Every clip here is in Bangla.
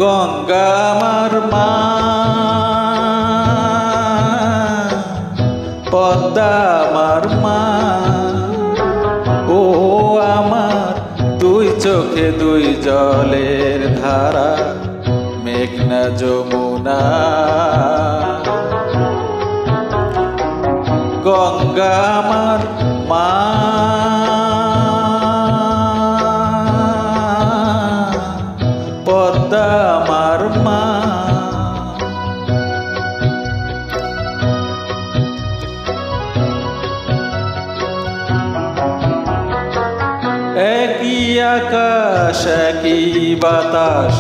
গঙ্গা আমার মা, পদ্মা আমার মা। ও আমার দুই চোখে দুই জলের ধারা, মেঘনা যমুনা। গঙ্গা আমার মা, পদ্মা আমার মা। একই আকাশ একই বাতাস,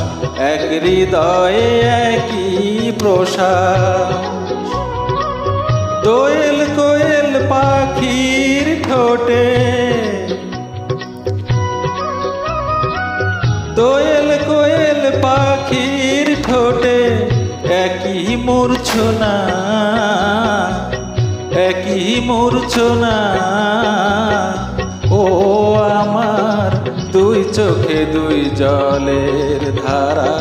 এক হৃদয়ে একই প্রশ্বাস। দোয়েল কোয়েল পাখির ঠোঁটে, দোয়েল কোয়েল পাখির ঠোঁটে একই মূর্ছনা, একই মূর্ছনা। ও আমার দুই চোখে দুই জলের ধারা,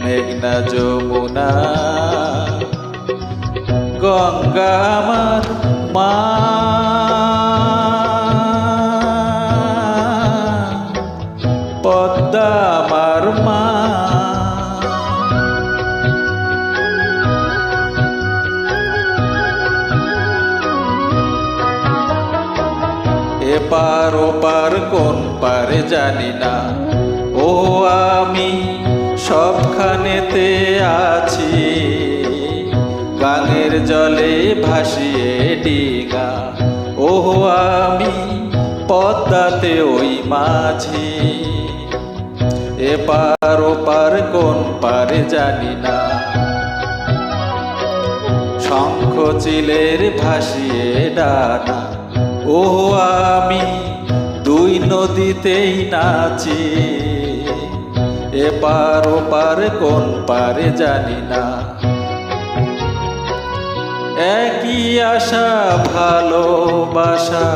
মেঘনা যমুনা। গঙ্গা আমার মা, পদ্মা আমার মা। এপার ওপার কোন পারে জানি না, ও আমি সবখানেতে আছি। গাঙের জলে ভাসিয়ে ডিঙা, ও আমি পদ্মাতে ওই মাঝি। এপার ওপার কোন পারে জানি না, শঙ্খ চিলের ভাসিয়ে ডানা। ও আমি দুই নদীতেই নাচি। এপার ওপার কোন পারে জানি না, একই আশা ভালোবাসা,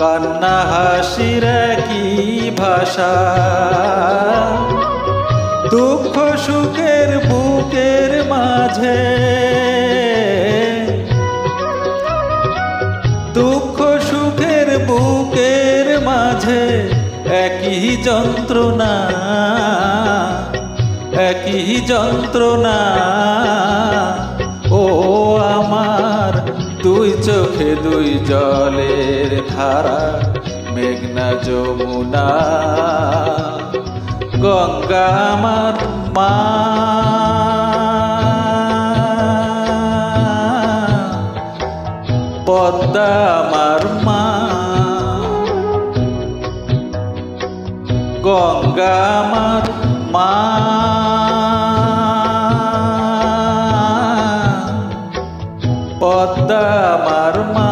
কান্না হাসির একই ভাষা। দুঃখ সুখের বুকের মাঝে, দুঃখ সুখের বুকের মাঝে একই যন্ত্রণা, একই যন্ত্রণা। ও আমার দুই চোখে দুই জলের ধারা, মেঘনা যমুনা। গঙ্গা আমার মা, পদ্মা আমার মা। গঙ্গা আমার মা, পদ্মা আমার মা।